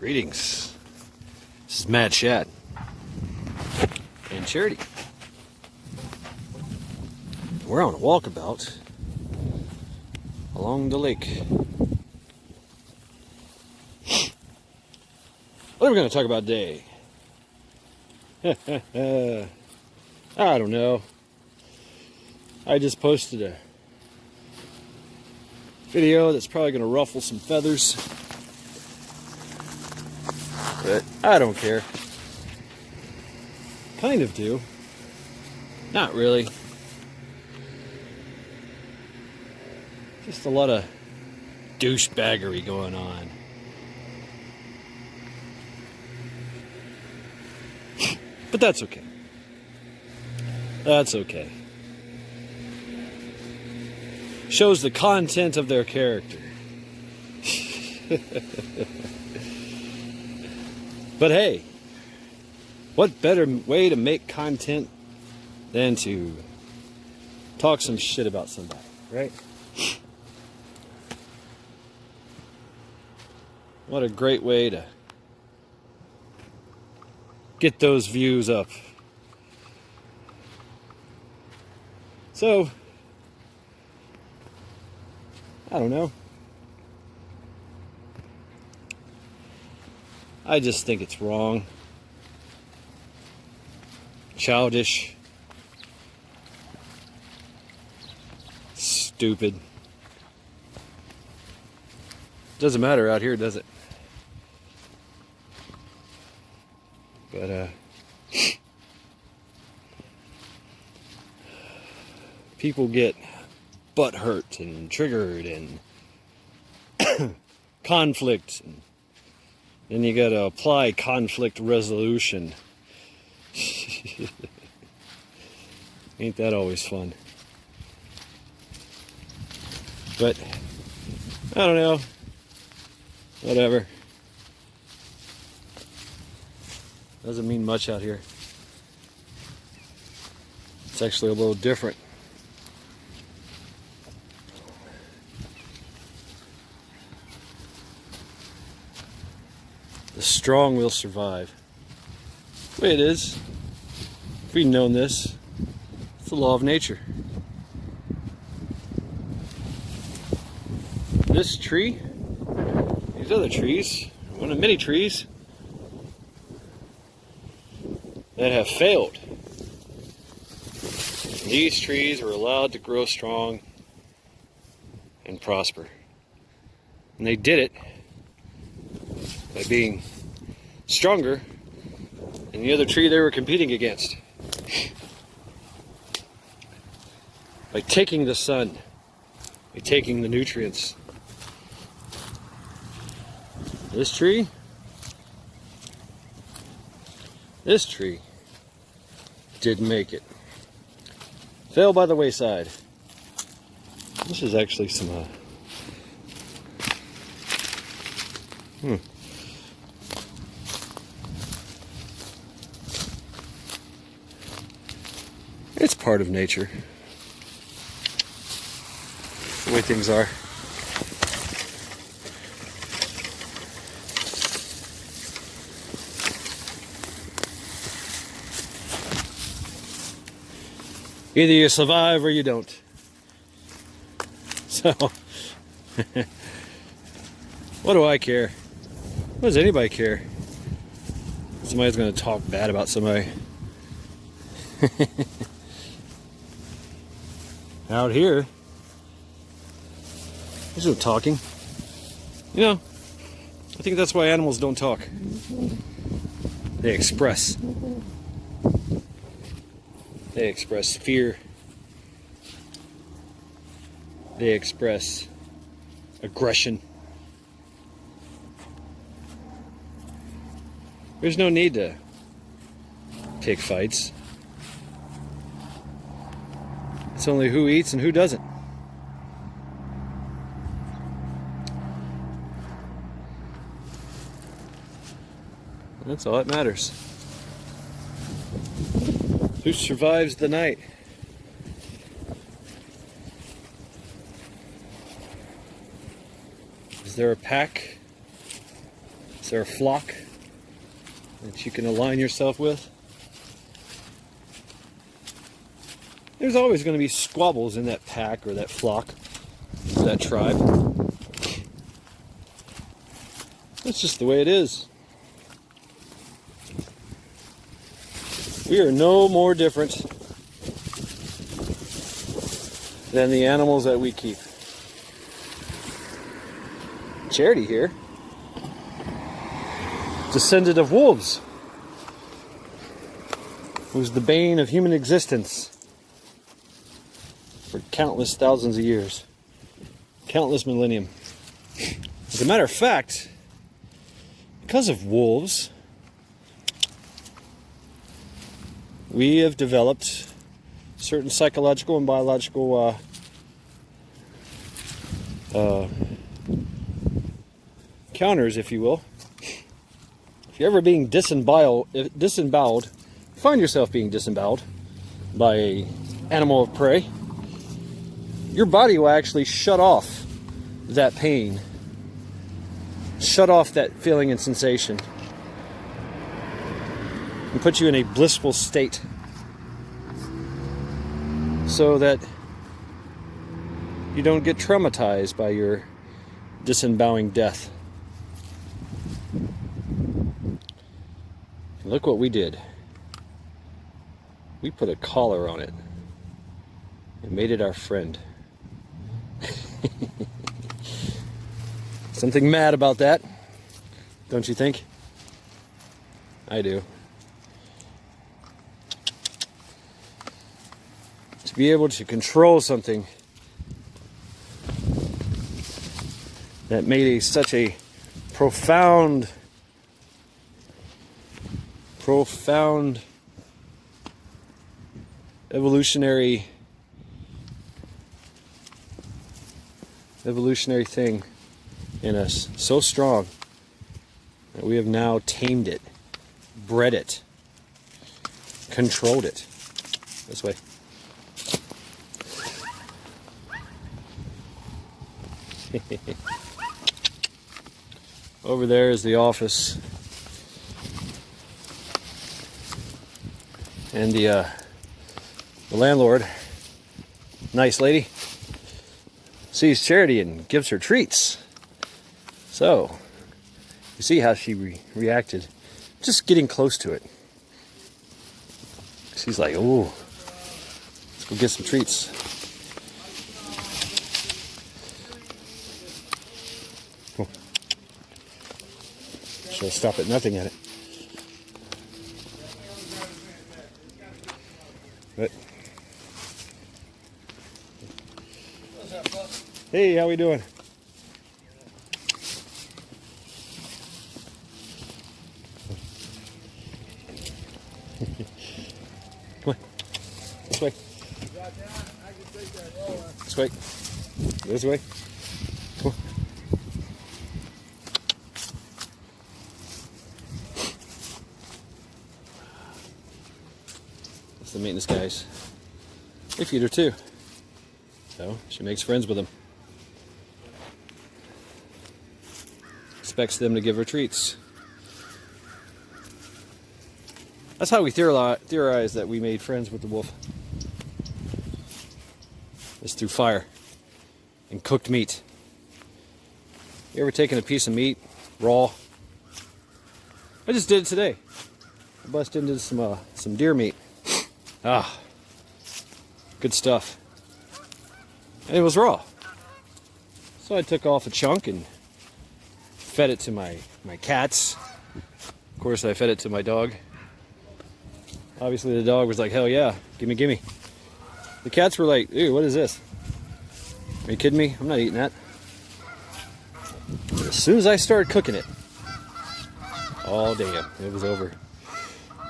Greetings. This is Mad Shad and Charity. We're on a walkabout along the lake. What are we going to talk about today? I don't know. I just posted a video that's probably going to ruffle some feathers, but I don't care. Kind of do. Not really. Just a lot of douchebaggery going on. But that's okay. That's okay. Shows the content of their character. But hey, what better way to make content than to talk some shit about somebody, right? What a great way to get those views up. So, I don't know. I just think it's wrong. Childish. Stupid. Doesn't matter out here, does it? But, people get butt hurt and triggered and conflict, and then you gotta apply conflict resolution. Ain't that always fun? But I don't know. Whatever. Doesn't mean much out here. It's actually a little different. The strong will survive. The way it is. If we'd known this, it's the law of nature. This tree, these other trees, one of many trees that have failed. These trees were allowed to grow strong and prosper. And they did it by being stronger than the other tree they were competing against. By taking the sun, by taking the nutrients. This tree didn't make it. Fell by the wayside. This is actually some It's part of nature. The way things are. Either you survive or you don't. So, what do I care? What does anybody care? Somebody's going to talk bad about somebody. Out here, there's no talking. You know, I think that's why animals don't talk. They express. They express fear. They express aggression. There's no need to pick fights. It's only who eats and who doesn't. That's all that matters. Who survives the night? Is there a pack? there a flock that you can align yourself with? There's always going to be squabbles in that pack or that flock, that tribe. That's just the way it is. We are no more different than the animals that we keep. Charity here, descendant of wolves, who's the bane of human existence for countless thousands of years, countless millennium. As a matter of fact, because of wolves, we have developed certain psychological and biological counters, if you will. If you're ever being disemboweled, find yourself being disemboweled by an animal of prey, your body will actually shut off that pain, shut off that feeling and sensation, and put you in a blissful state so that you don't get traumatized by your disembowing death. Look what we did. We put a collar on it and made it our friend. Something mad about that, don't you think? I do. To be able to control something that made such a profound evolutionary thing in us, so strong that we have now tamed it, bred it, controlled it. This way. Over there is the office, and the landlord, nice lady, sees Charity and gives her treats. So you see how she reacted, just getting close to it. She's like, "Ooh, let's go get some treats." She'll stop at nothing at it. But hey, how we doing? Come on, this way. This way. This way. Come on. The maintenance guys, they feed her too, so she makes friends with them, expects them to give her treats. That's how we theorize that we made friends with the wolf. It's through fire and cooked meat. You ever taken a piece of meat raw? I just did it today. I busted into some deer meat. Ah, good stuff. And it was raw. So I took off a chunk and fed it to my cats. Of course, I fed it to my dog. Obviously, the dog was like, "Hell yeah, gimme, gimme." The cats were like, "Ew, what is this? Are you kidding me? I'm not eating that." But as soon as I started cooking it, oh damn, it was over.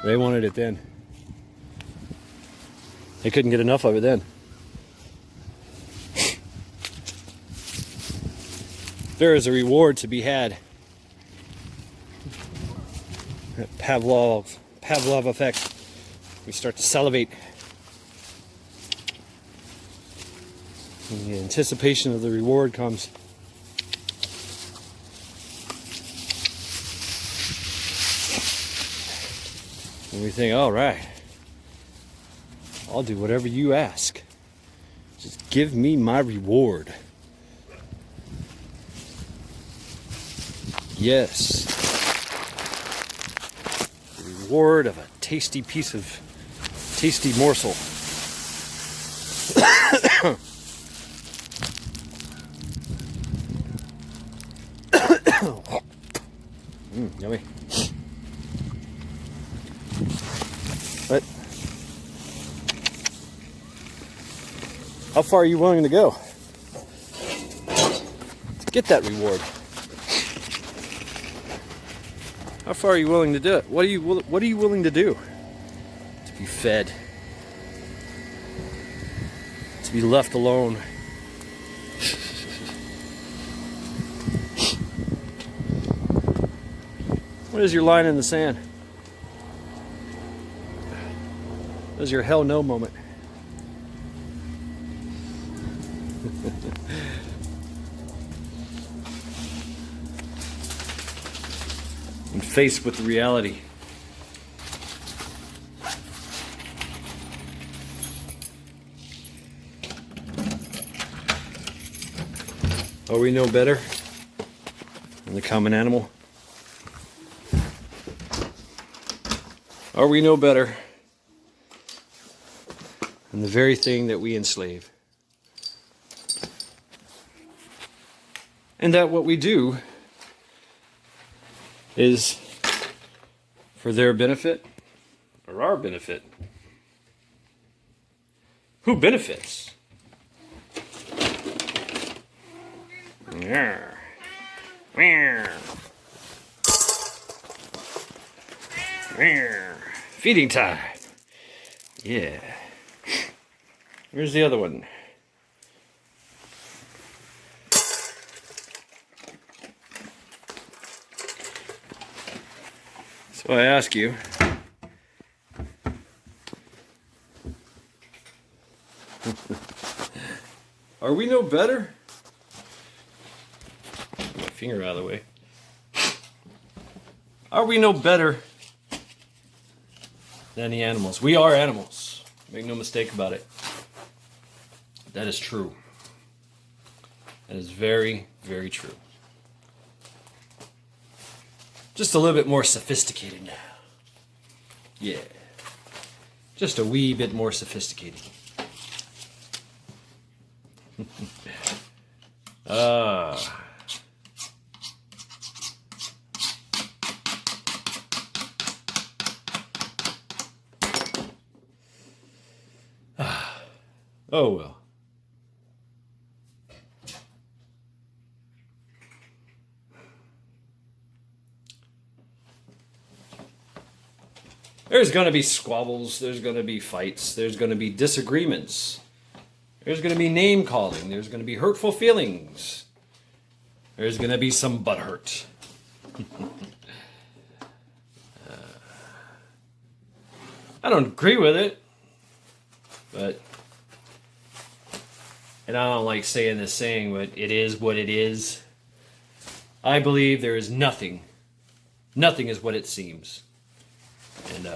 They wanted it then. They couldn't get enough of it then. There is a reward to be had. That Pavlov effect. We start to salivate. And the anticipation of the reward comes. And we think, all right, I'll do whatever you ask. Just give me my reward. Yes. The reward of a tasty morsel. Yummy. But how far are you willing to go to get that reward? How far are you willing to do it? What are you willing to do to be fed? To be left alone? What is your line in the sand? What is your hell no moment? And faced with the reality. Are we no better than the common animal? Are we no better than the very thing that we enslave? And that what we do is for their benefit or our benefit? Who benefits? Yeah. Feeding time. Yeah. Where's the other one? So I ask you, are we no better? Get my finger out of the way. Are we no better than the animals? We are animals. Make no mistake about it. That is true. That is very, very true. Just a little bit more sophisticated now. Yeah. Just a wee bit more sophisticated. Oh well. There's going to be squabbles, there's going to be fights, there's going to be disagreements, there's going to be name calling, there's going to be hurtful feelings, there's going to be some butthurt. I don't agree with it, but, and I don't like saying this saying, but it is what it is. I believe there is nothing is what it seems. And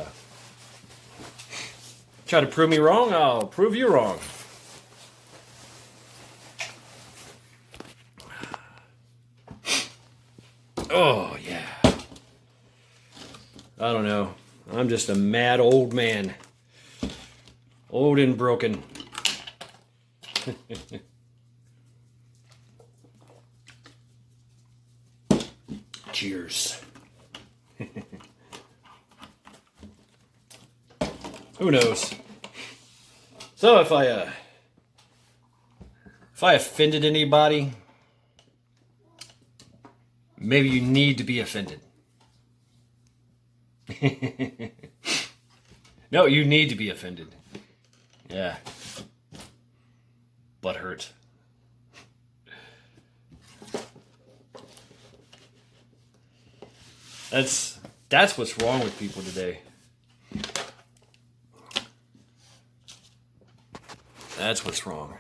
try to prove me wrong, I'll prove you wrong. Oh, yeah. I don't know. I'm just a mad old man. Old and broken. Cheers. Who knows? So if I offended anybody, maybe you need to be offended. No, you need to be offended. Yeah. Butt hurt. That's what's wrong with people today. That's what's wrong.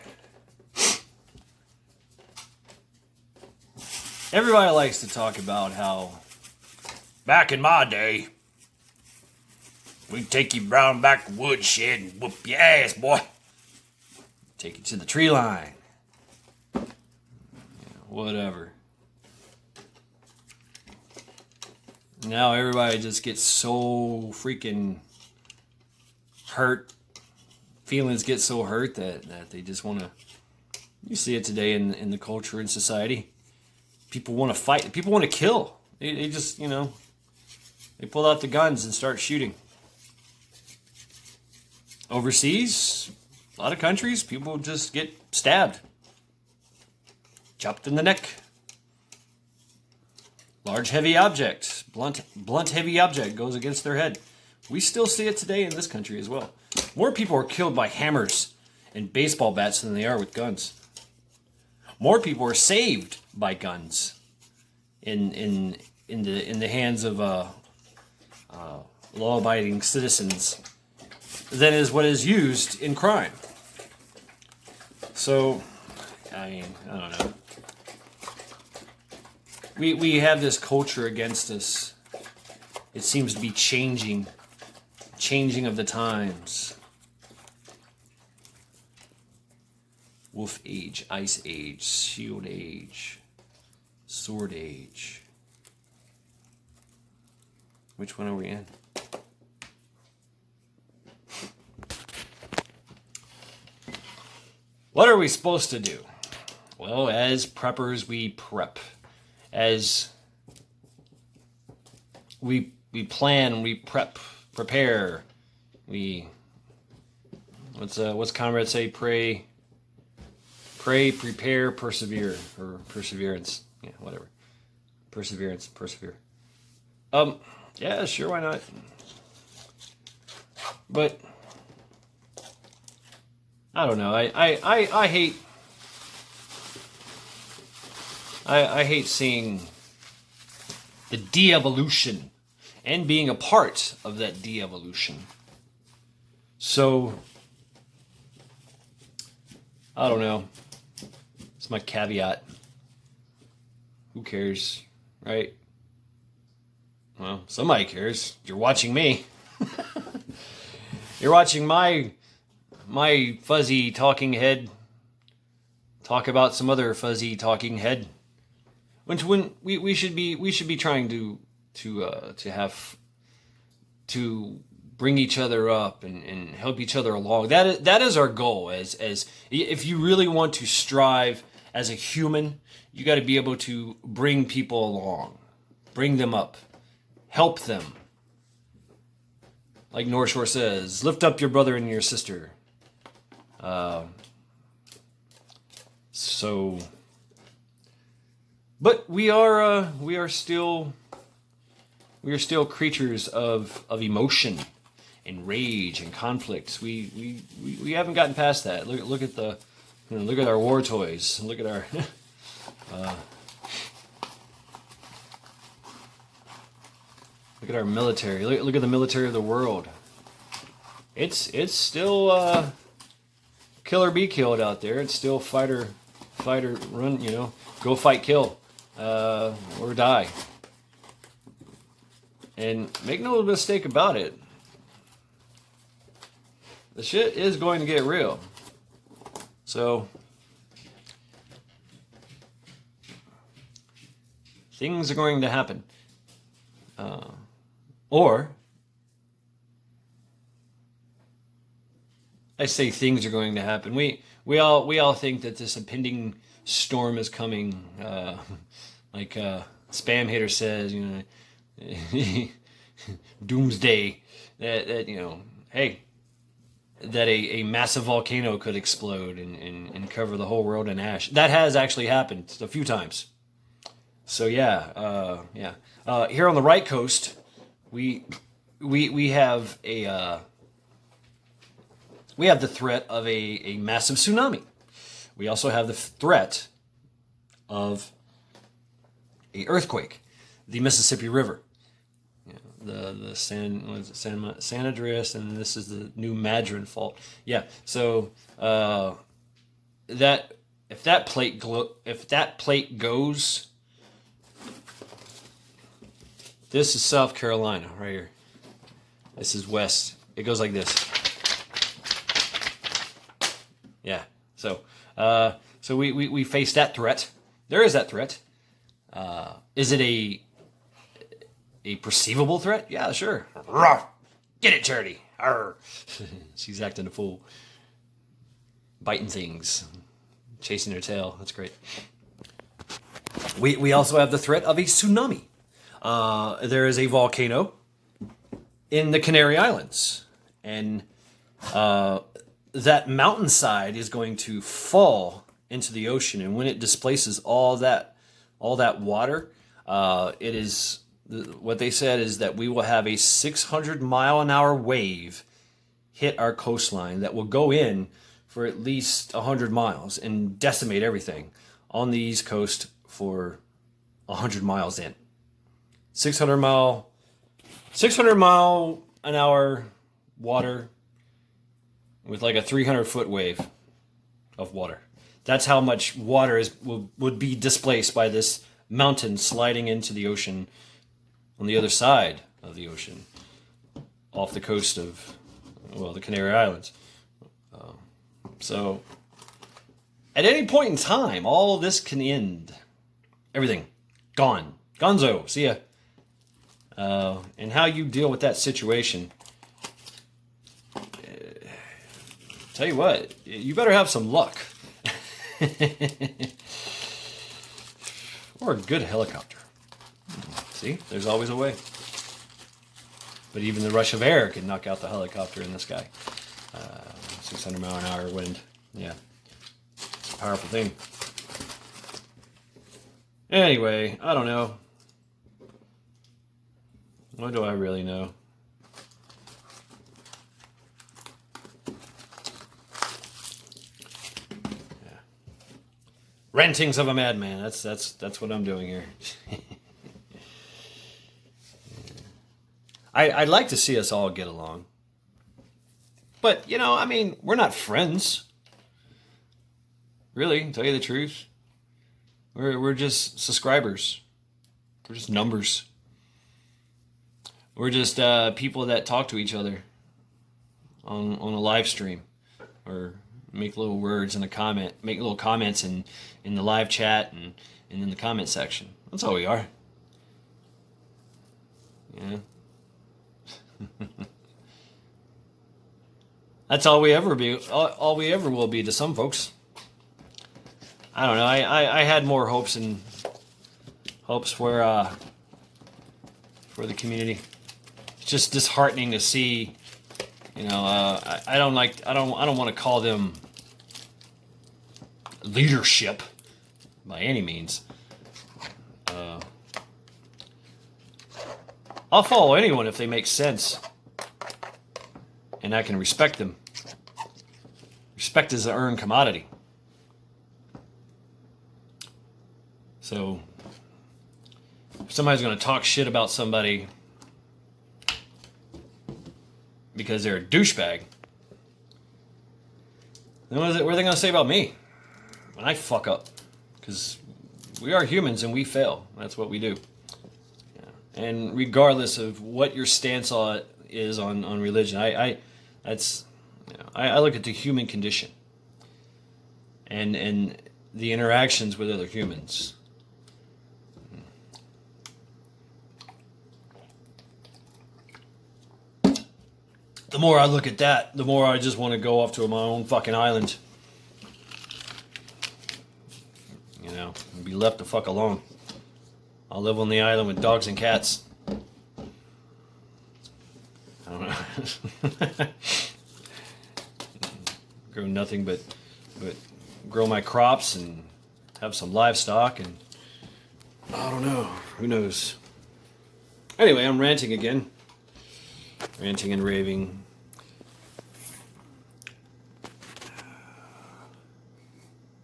Everybody likes to talk about how back in my day, We take you round back the woodshed and whoop your ass, boy. Take you to the tree line. Whatever. Now everybody just gets so freaking hurt. Feelings get so hurt that they just want to. You see it today in the culture and society. People want to fight. People want to kill. They just, they pull out the guns and start shooting. Overseas, a lot of countries, people just get stabbed. Chopped in the neck. Large heavy object, blunt heavy object goes against their head. We still see it today in this country as well. More people are killed by hammers and baseball bats than they are with guns. More people are saved by guns in the hands of law-abiding citizens than is what is used in crime. So, I don't know. We have this culture against us. It seems to be changing of the times. Wolf Age, Ice Age, Shield Age, Sword Age. Which one are we in? What are we supposed to do? Well, as preppers, we prep. As we plan, we prepare. What's Conrad say? Pray, prepare, persevere, or perseverance. Yeah, whatever. Perseverance, persevere. Yeah, sure, why not? But I don't know. I hate. I hate seeing the de-evolution and being a part of that de-evolution. So, I don't know. It's my caveat. Who cares, right? Well, somebody cares. You're watching me. You're watching my fuzzy talking head talk about some other fuzzy talking head. When we should be trying to bring each other up and help each other along. That is our goal. As if you really want to strive as a human, you got to be able to bring people along, bring them up, help them. Like North Shore says, lift up your brother and your sister. But we are still creatures of emotion and rage and conflicts. We haven't gotten past that. Look at look at our war toys. Look at our look at our military. Look at the military of the world. It's still kill or be killed out there. It's still fighter run. Go fight, kill. Or die. And make no mistake about it, the shit is going to get real. So, things are going to happen. Or, I say things are going to happen. We all think that this impending storm is coming. Like Spam Hater says, doomsday. That hey, that a massive volcano could explode and cover the whole world in ash. That has actually happened a few times. So yeah. Here on the right coast, we have the threat of a massive tsunami. We also have the threat of a earthquake, the Mississippi River, the San Andreas, and this is the New Madron Fault. Yeah, so if that plate goes, this is South Carolina right here. This is west. It goes like this. Yeah. So we face that threat. There is that threat. Is it a perceivable threat? Yeah, sure. Get it, Charity. Arr. She's acting a fool. Biting things. Chasing her tail. That's great. We also have the threat of a tsunami. There is a volcano in the Canary Islands. And that mountainside is going to fall into the ocean. And when it displaces all that water, it is... What they said is that we will have a 600-mile-an-hour wave hit our coastline that will go in for at least 100 miles and decimate everything on the East Coast for 100 miles in. 600-mile-an-hour water with like a 300-foot wave of water. That's how much water would be displaced by this mountain sliding into the ocean on the other side of the ocean, off the coast of, the Canary Islands. So, at any point in time, all this can end. Everything. Gone. Gonzo. See ya. And how you deal with that situation, tell you what, you better have some luck. Or a good helicopter. See, there's always a way. But even the rush of air can knock out the helicopter in the sky. 600 mile an hour wind. Yeah. It's a powerful thing. Anyway, I don't know. What do I really know? Yeah. Rantings of a madman. That's what I'm doing here. I'd like to see us all get along. But, we're not friends. Really, to tell you the truth. We're just subscribers. We're just numbers. We're just people that talk to each other on a live stream. Or make little words in a comment. Make little comments in the live chat and in the comment section. That's all we are. Yeah. That's all we ever be. All we ever will be to some folks. I don't know. I had more hopes for the community. It's just disheartening to see. I don't want to call them leadership by any means. I'll follow anyone if they make sense. And I can respect them. Respect is an earned commodity. So, if somebody's going to talk shit about somebody because they're a douchebag, then what are they going to say about me when I fuck up? Because we are humans and we fail. That's what we do. And regardless of what your stance is on religion, I look at the human condition and the interactions with other humans. The more I look at that, the more I just want to go off to my own fucking island. And be left the fuck alone. I'll live on the island with dogs and cats. I don't know. Grow nothing but grow my crops and have some livestock and I don't know. Who knows? Anyway, I'm ranting again. Ranting and raving.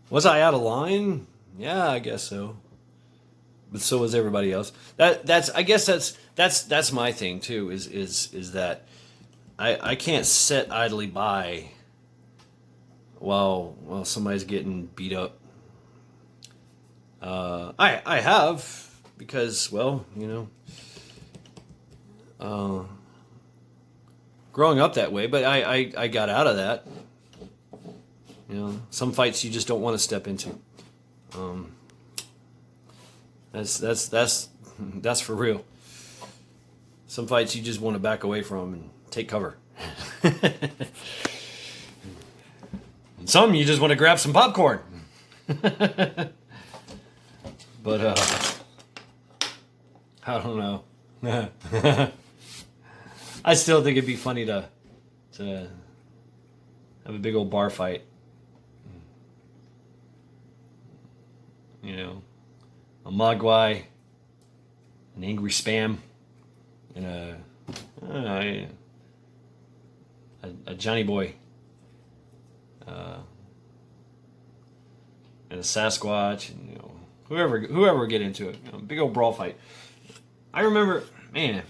Was I out of line? Yeah, I guess so. But so was everybody else. I guess that's my thing too. Is that I can't sit idly by while somebody's getting beat up. I have because growing up that way, but I got out of that. You know, some fights you just don't want to step into. That's for real. Some fights you just want to back away from and take cover. And some you just want to grab some popcorn. But I don't know. I still think it'd be funny to have a big old bar fight. You know, a Mogwai, an angry spam, and a Johnny Boy, and a Sasquatch, and whoever get into it, big old brawl fight. I remember, man,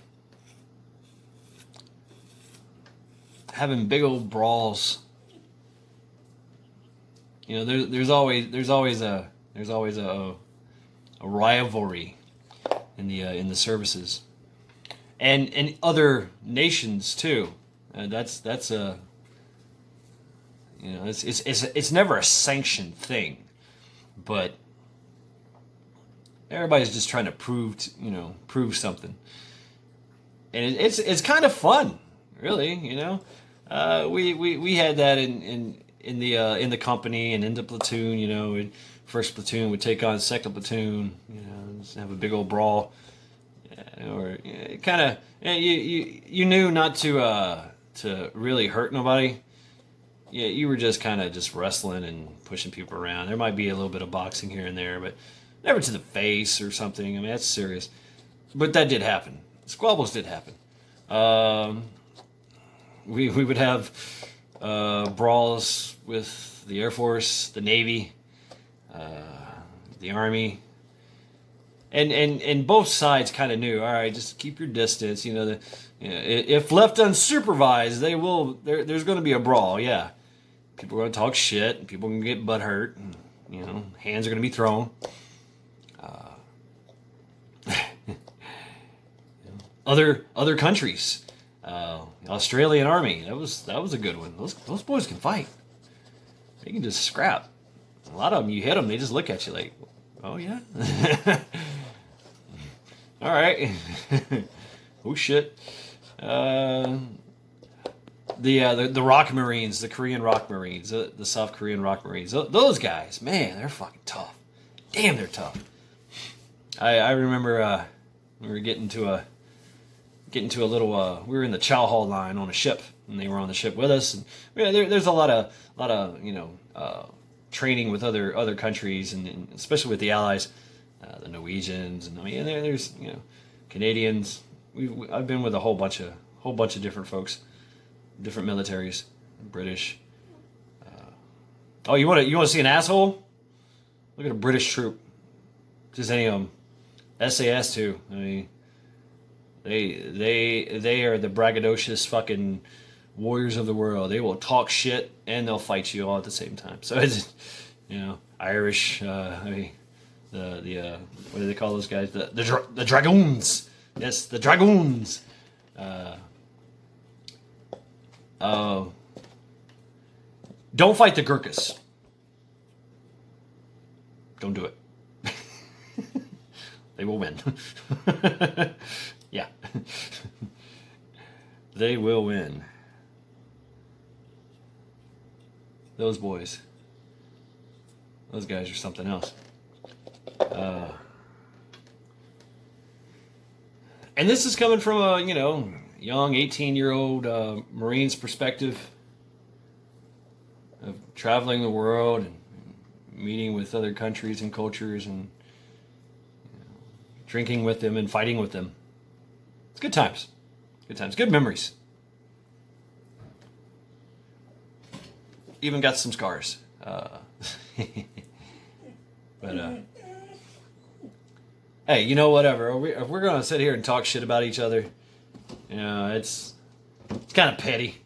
having big old brawls. You know, there's always a rivalry in the services, and other nations too. That's a it's never a sanctioned thing, but everybody's just trying to prove something, and it's kind of fun, really. We had that in the company and in the platoon. First platoon would take on second platoon, just have a big old brawl, or kind of you knew not to really hurt nobody. Yeah, you were just kind of just wrestling and pushing people around. There might be a little bit of boxing here and there, but never to the face or something. I mean, that's serious. But that did happen. Squabbles did happen. We would have brawls with the Air Force, the Navy, the Army, and both sides kind of knew. All right, just keep your distance. If left unsupervised, there's going to be a brawl. Yeah, people are going to talk shit, and people are going to get butt hurt, and hands are going to be thrown. Other countries, Australian Army. That was a good one. Those boys can fight. They can just scrap. A lot of them, you hit them, they just look at you like, oh yeah. All right. Oh shit. The Rock Marines, the Korean Rock Marines, the South Korean Rock Marines. Those guys, man, they're fucking tough. Damn, they're tough. I remember we were getting to a little. We were in the chow hall line on a ship, and they were on the ship with us. And there's a lot of training with other countries, and especially with the Allies, the Norwegians, and there's Canadians. I've been with a whole bunch of different folks, different militaries, British. You want to see an asshole? Look at a British troop. Just any of them. SAS too. I mean, they are the braggadocious fucking warriors of the world. They will talk shit and they'll fight you all at the same time. So it's Irish. The what do they call those guys? The dragoons. Yes, the dragoons. Don't fight the Gurkhas. Don't do it. They will win. Yeah. They will win. Those boys. Those guys are something else. And this is coming from a, young 18-year-old Marine's perspective of traveling the world and meeting with other countries and cultures and drinking with them and fighting with them. It's good times. Good times. Good memories. Even got some scars. But hey, whatever. If we're going to sit here and talk shit about each other, it's kind of petty.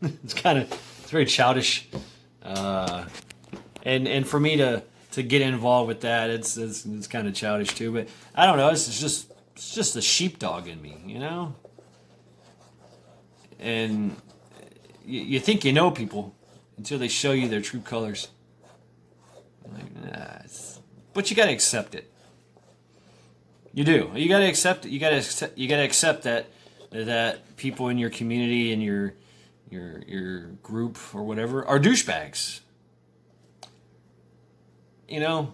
It's very childish. And for me to get involved with that, it's kind of childish too. But I don't know. It's just the sheepdog in me, and you think you know people until they show you their true colors. Like, but you gotta accept it. You do. You gotta accept it. You gotta accept that people in your community and your group or whatever are douchebags. You know,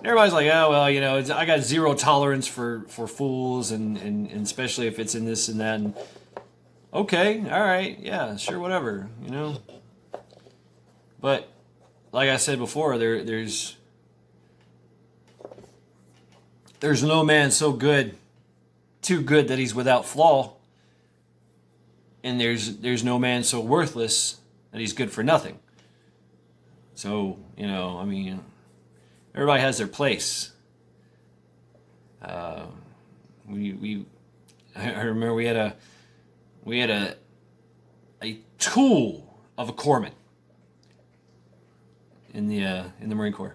everybody's like, oh well, you know, I got zero tolerance for fools, and especially if it's in this and that. And okay, all right, yeah, sure, whatever, you know. But like I said before, there's no man so good, too good that he's without flaw, and there's no man so worthless that he's good for nothing. So, you know, I mean, everybody has their place. I remember we had a tool of a corpsman in the Marine Corps.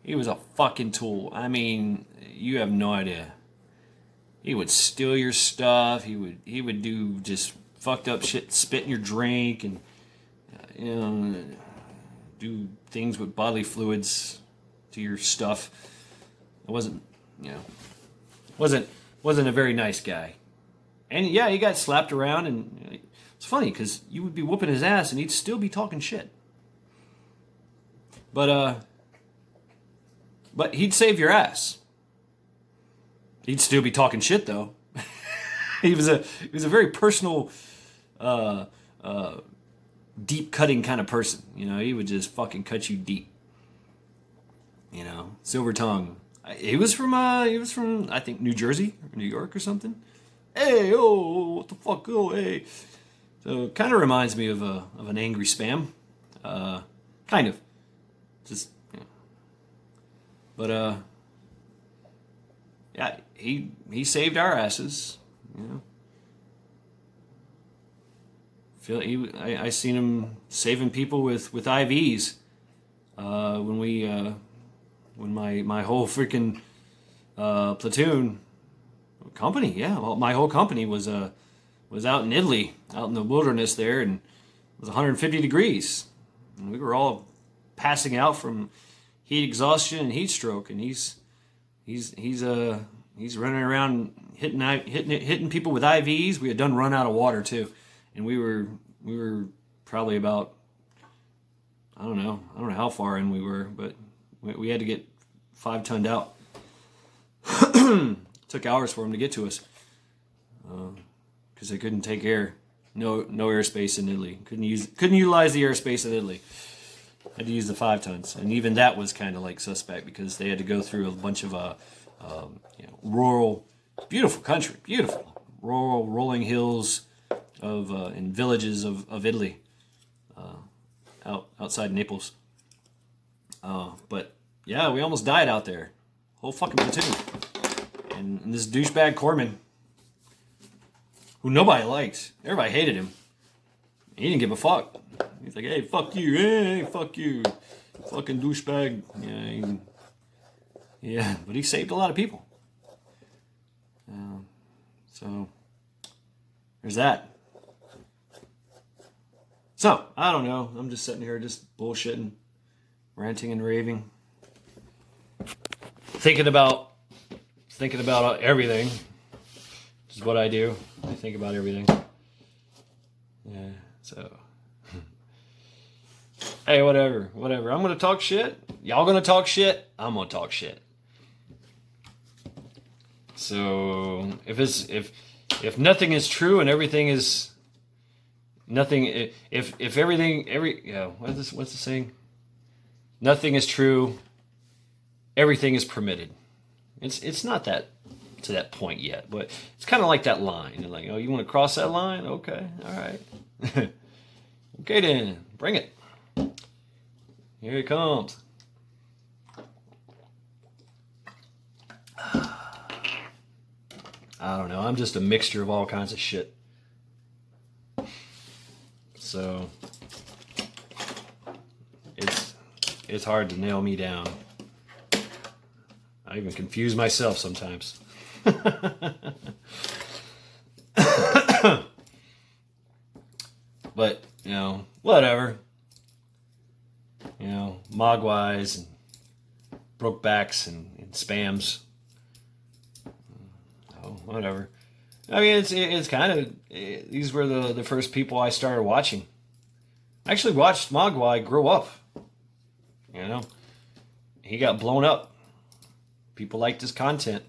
He was a fucking tool. I mean, you have no idea. He would steal your stuff. He would do just fucked up shit, spit in your drink, and you know, do things with bodily fluids to your stuff. It wasn't, you know, wasn't a very nice guy. And yeah, he got slapped around, and it's funny because you would be whooping his ass and he'd still be talking shit. But he'd save your ass. He'd still be talking shit though. he was a very personal, deep cutting kind of person. You know, he would just fucking cut you deep. You know, silver tongue. He was from I think New Jersey or New York or something. Hey, oh, what the fuck, oh, hey. So it kind of reminds me of an angry spam, kind of, just, you know. But yeah, he saved our asses, you know. I seen him saving people with IVs, when my whole freaking platoon company, yeah, well, my whole company was out in Italy, out in the wilderness there, and it was 150 degrees, and we were all passing out from heat exhaustion and heat stroke, and he's running around hitting people with IVs. We had done run out of water too, and we were probably about, I don't know how far in we were, but we had to get 5-tonned out. Took hours for them to get to us, because they couldn't take air. No airspace in Italy. Couldn't utilize the airspace in Italy. Had to use the 5 tons, and even that was kind of like suspect because they had to go through a bunch of rural, beautiful country, beautiful rural rolling hills of and villages of Italy, outside Naples. But yeah, we almost died out there, whole fucking platoon. And this douchebag corpsman, who nobody liked, everybody hated him. He didn't give a fuck. He's like, hey, fuck you, hey, fuck you, fucking douchebag. Yeah, but he saved a lot of people. So there's that. So I don't know. I'm just sitting here, just bullshitting, ranting and raving, thinking about everything, which is what I do. I think about everything. Yeah, so. Hey, whatever. I'm gonna talk shit. Y'all gonna talk shit. I'm gonna talk shit. So if nothing is true and everything is nothing, if everything what's the saying? Nothing is true. Everything is permitted. It's not that to that point yet, but it's kind of like that line. You're like, oh, you want to cross that line? Okay, all right. Okay, then bring it. Here it comes. I don't know. I'm just a mixture of all kinds of shit. So it's hard to nail me down. I even confuse myself sometimes. But, whatever. Mogwais and Brookbacks and spams. Oh, whatever. I mean, it's kind of, these were the first people I started watching. I actually watched Mogwai grow up. He got blown up. People liked his content.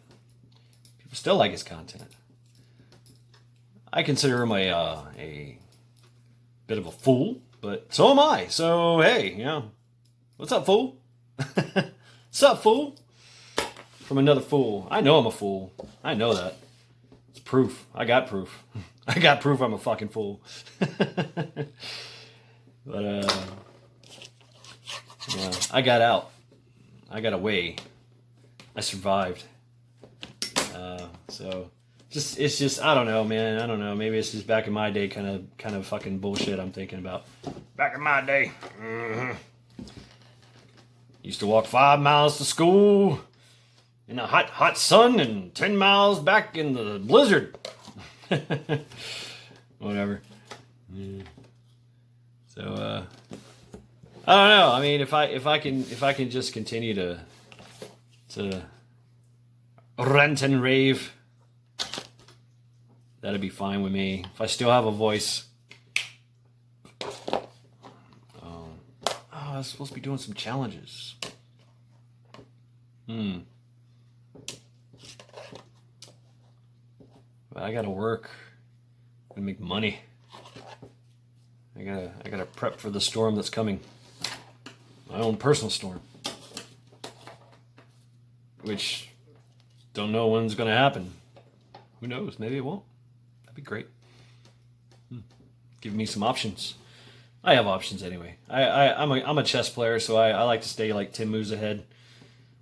People still like his content. I consider him a bit of a fool, but so am I. So, hey, what's up, fool? What's up, fool? From another fool. I know I'm a fool. I know that. It's proof. I got proof. I got proof I'm a fucking fool. But, I got out. I got away. I survived. So, it's just, I don't know, man. I don't know. Maybe it's just back in my day kind of fucking bullshit I'm thinking about. Back in my day. Mm-hmm. Used to walk 5 miles to school in the hot sun and 10 miles back in the blizzard. Whatever. Yeah. So, I don't know. I mean, if I can just continue to rant and rave, that'd be fine with me. If I still have a voice. I was supposed to be doing some challenges. But I gotta work and make money. I gotta prep for the storm that's coming. My own personal storm. Which, don't know when's gonna happen. Who knows? Maybe it won't. That'd be great. Give me some options. I have options anyway. I'm a chess player, so I like to stay like 10 moves ahead.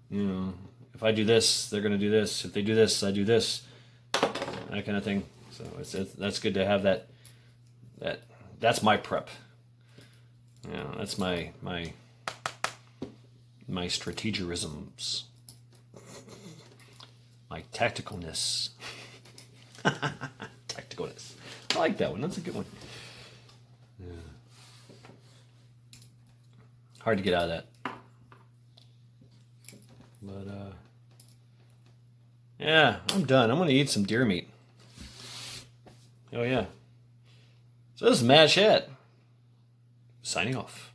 If I do this, they're gonna do this. If they do this, I do this. That kind of thing. So that's good to have that. That's my prep. That's my strategerisms. My tacticalness. Tacticalness. I like that one. That's a good one. Yeah. Hard to get out of that. But, yeah, I'm done. I'm going to eat some deer meat. Oh, yeah. So this is Mad Chat. Signing off.